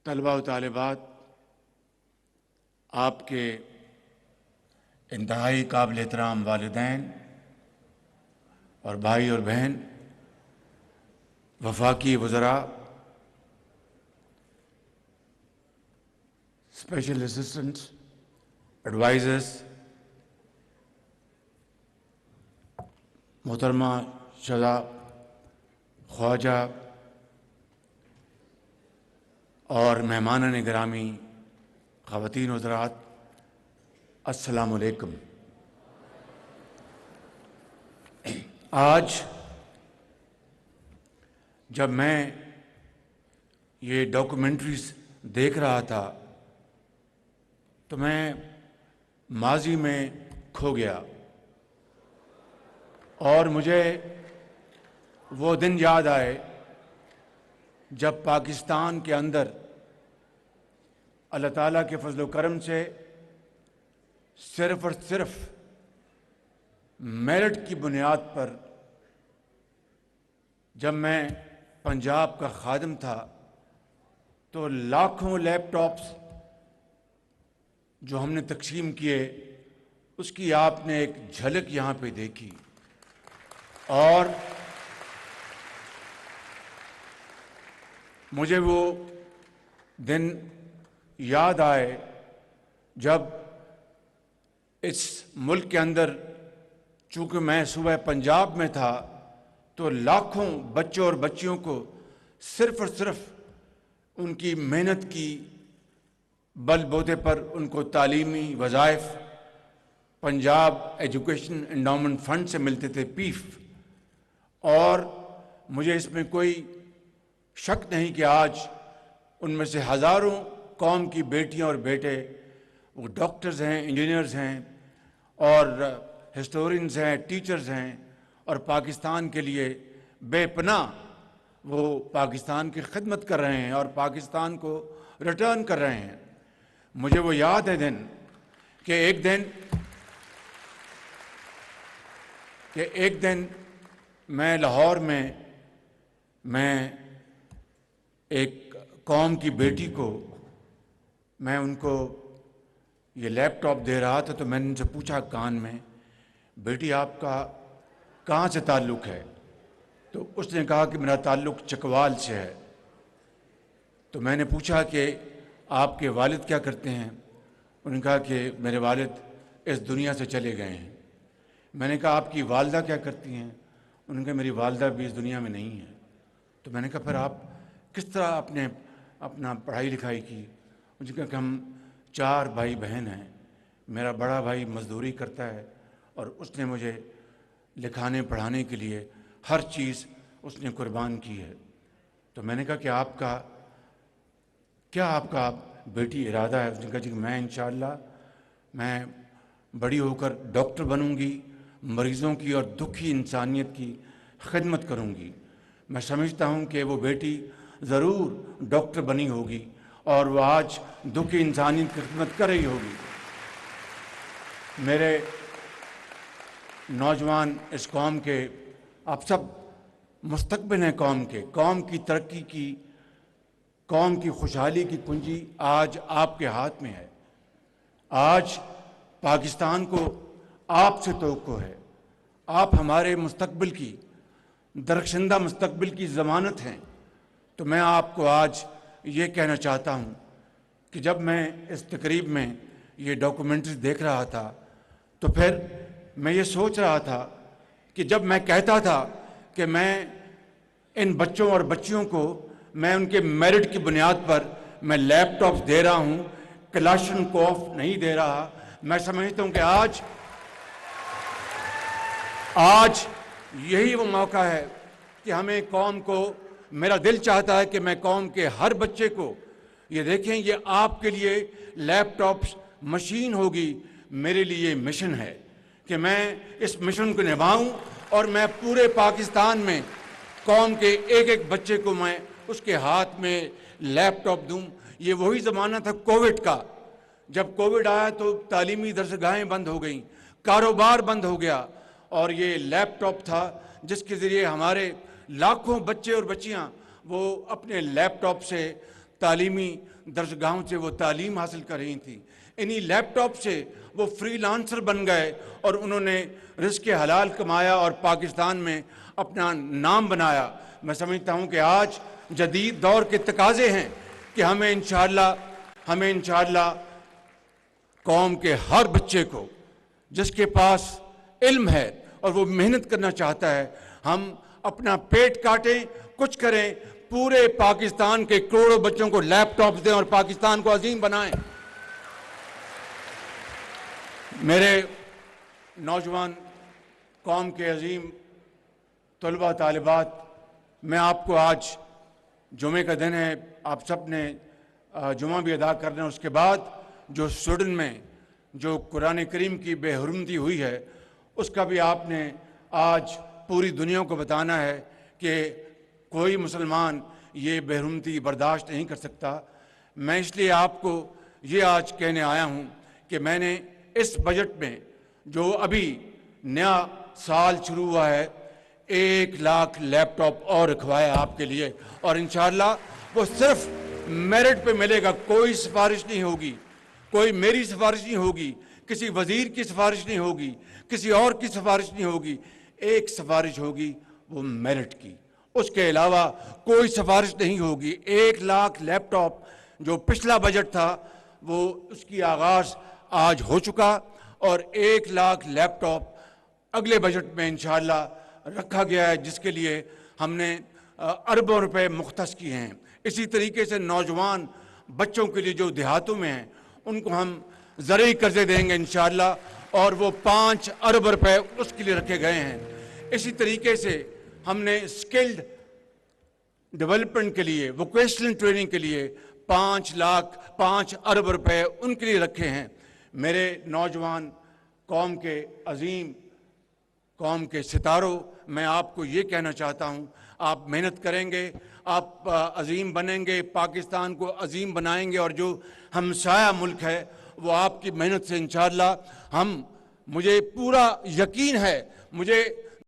طلباء و طالبات، آپ کے انتہائی قابل احترام والدین اور بھائی اور بہن، وفاقی وزراء، اسپیشل اسسٹنٹس، ایڈوائزرز، محترمہ شذا خواجہ اور مہمانان گرامی، خواتین و حضرات، السلام علیکم۔ آج جب میں یہ ڈاکومنٹریز دیکھ رہا تھا تو میں ماضی میں کھو گیا اور مجھے وہ دن یاد آئے جب پاکستان کے اندر اللہ تعالیٰ کے فضل و کرم سے صرف اور صرف میرٹ کی بنیاد پر جب میں پنجاب کا خادم تھا تو لاکھوں لیپ ٹاپس جو ہم نے تقسیم کیے اس کی آپ نے ایک جھلک یہاں پہ دیکھی، اور مجھے وہ دن یاد آئے جب اس ملک کے اندر، چونکہ میں صوبہ پنجاب میں تھا، تو لاکھوں بچوں اور بچیوں کو صرف اور صرف ان کی محنت کی بل بوتے پر ان کو تعلیمی وظائف پنجاب ایجوکیشن انڈاؤمنٹ فنڈ سے ملتے تھے، پیف۔ اور مجھے اس میں کوئی شک نہیں کہ آج ان میں سے ہزاروں قوم کی بیٹیاں اور بیٹے، وہ ڈاکٹرز ہیں، انجینئرز ہیں، اور ہسٹورینز ہیں، ٹیچرز ہیں، اور پاکستان کے لیے بے پناہ وہ پاکستان کی خدمت کر رہے ہیں اور پاکستان کو ریٹرن کر رہے ہیں۔ مجھے وہ یاد ہے دن کہ ایک دن میں لاہور میں ایک قوم کی بیٹی کو، میں ان کو یہ لیپ ٹاپ دے رہا تھا، تو میں نے ان سے پوچھا کان میں، بیٹی آپ کا کہاں سے تعلق ہے؟ تو اس نے کہا کہ میرا تعلق چکوال سے ہے۔ تو میں نے پوچھا کہ آپ کے والد کیا کرتے ہیں؟ انہوں نے کہا کہ میرے والد اس دنیا سے چلے گئے ہیں۔ میں نے کہا آپ کی والدہ کیا کرتی ہیں؟ انہوں نے کہا میری والدہ بھی اس دنیا میں نہیں ہے۔ تو میں نے کہا پھر آپ کس طرح اپنا پڑھائی لکھائی کی؟ انہوں نے کہا کہ ہم 4 بھائی بہن ہیں، میرا بڑا بھائی مزدوری کرتا ہے اور اس نے مجھے لکھانے پڑھانے کے لیے ہر چیز اس نے قربان کی ہے۔ تو میں نے کہا کہ آپ کا بیٹی ارادہ ہے؟ اس نے کہا کہ میں انشاءاللہ میں بڑی ہو کر ڈاکٹر بنوں گی، مریضوں کی اور دکھی انسانیت کی خدمت کروں گی۔ میں سمجھتا ہوں کہ وہ بیٹی ضرور ڈاکٹر بنی ہوگی اور وہ آج دکھی انسانیت کی خدمت کر رہی ہوگی۔ میرے نوجوان اس قوم کے، آپ سب مستقبل ہیں قوم کی ترقی کی، قوم کی خوشحالی کی کنجی آج آپ کے ہاتھ میں ہے۔ آج پاکستان کو آپ سے توقع ہے، آپ ہمارے مستقبل کی، درخشندہ مستقبل کی ضمانت ہیں۔ تو میں آپ کو آج یہ کہنا چاہتا ہوں کہ جب میں اس تقریب میں یہ ڈاکومنٹری دیکھ رہا تھا تو پھر میں یہ سوچ رہا تھا کہ جب میں کہتا تھا کہ میں ان بچوں اور بچیوں کو میں ان کے میرٹ کی بنیاد پر میں لیپ ٹاپس دے رہا ہوں، کلاشن کوف نہیں دے رہا، میں سمجھتا ہوں کہ آج یہی وہ موقع ہے کہ ہمیں قوم کو، میرا دل چاہتا ہے کہ میں قوم کے ہر بچے کو یہ دیکھیں، یہ آپ کے لیے لیپ ٹاپس مشین ہوگی، میرے لیے مشن ہے کہ میں اس مشن کو نبھاؤں اور میں پورے پاکستان میں قوم کے ایک ایک بچے کو میں اس کے ہاتھ میں لیپ ٹاپ دوں۔ یہ وہی زمانہ تھا کووڈ کا، جب کووڈ آیا تو تعلیمی درسگاہیں بند ہو گئیں، کاروبار بند ہو گیا، اور یہ لیپ ٹاپ تھا جس کے ذریعے ہمارے لاکھوں بچے اور بچیاں وہ اپنے لیپ ٹاپ سے تعلیمی درسگاہوں سے وہ تعلیم حاصل کر رہی تھیں، انہی لیپ ٹاپ سے وہ فری لانسر بن گئے اور انہوں نے رزق حلال کمایا اور پاکستان میں اپنا نام بنایا۔ میں سمجھتا ہوں کہ آج جدید دور کے تقاضے ہیں کہ ہمیں انشاءاللہ قوم کے ہر بچے کو جس کے پاس علم ہے اور وہ محنت کرنا چاہتا ہے، ہم اپنا پیٹ کاٹیں، کچھ کریں، پورے پاکستان کے کروڑوں بچوں کو لیپ ٹاپ دیں اور پاکستان کو عظیم بنائیں۔ میرے نوجوان قوم کے عظیم طلبہ طالبات، میں آپ کو آج جمعے کا دن ہے، آپ سب نے جمعہ بھی ادا کرنا ہے، اس کے بعد جو سوڈن میں جو قرآن کریم کی بے حرمتی ہوئی ہے اس کا بھی آپ نے آج پوری دنیا کو بتانا ہے کہ کوئی مسلمان یہ بے حرمتی برداشت نہیں کر سکتا۔ میں اس لیے آپ کو یہ آج کہنے آیا ہوں کہ میں نے اس بجٹ میں جو ابھی نیا سال شروع ہوا ہے 1 لاکھ لیپ ٹاپ اور رکھوایا آپ کے لیے، اور انشاءاللہ وہ صرف میرٹ پہ ملے گا، کوئی سفارش نہیں ہوگی، کوئی میری سفارش نہیں ہوگی، کسی وزیر کی سفارش نہیں ہوگی، کسی اور کی سفارش نہیں ہوگی، ایک سفارش ہوگی وہ میرٹ کی، اس کے علاوہ کوئی سفارش نہیں ہوگی۔ 1 لاکھ لیپ ٹاپ جو پچھلا بجٹ تھا وہ اس کی آغاز آج ہو چکا، اور 1 لاکھ لیپ ٹاپ اگلے بجٹ میں انشاءاللہ رکھا گیا ہے، جس کے لیے ہم نے اربوں روپے مختص کیے ہیں۔ اسی طریقے سے نوجوان بچوں کے لیے جو دیہاتوں میں ہیں ان کو ہم زرعی قرضے دیں گے انشاءاللہ، اور وہ 5 ارب روپے اس کے لیے رکھے گئے ہیں۔ اسی طریقے سے ہم نے سکلڈ ڈیولپمنٹ کے لیے، ووکیشنل ٹریننگ کے لیے 5 ارب روپے ان کے لیے رکھے ہیں۔ میرے نوجوان قوم کے عظیم، قوم کے ستاروں، میں آپ کو یہ کہنا چاہتا ہوں، آپ محنت کریں گے، آپ عظیم بنیں گے، پاکستان کو عظیم بنائیں گے، اور جو ہمسایہ ملک ہے وہ آپ کی محنت سے انشاءاللہ مجھے پورا یقین ہے، مجھے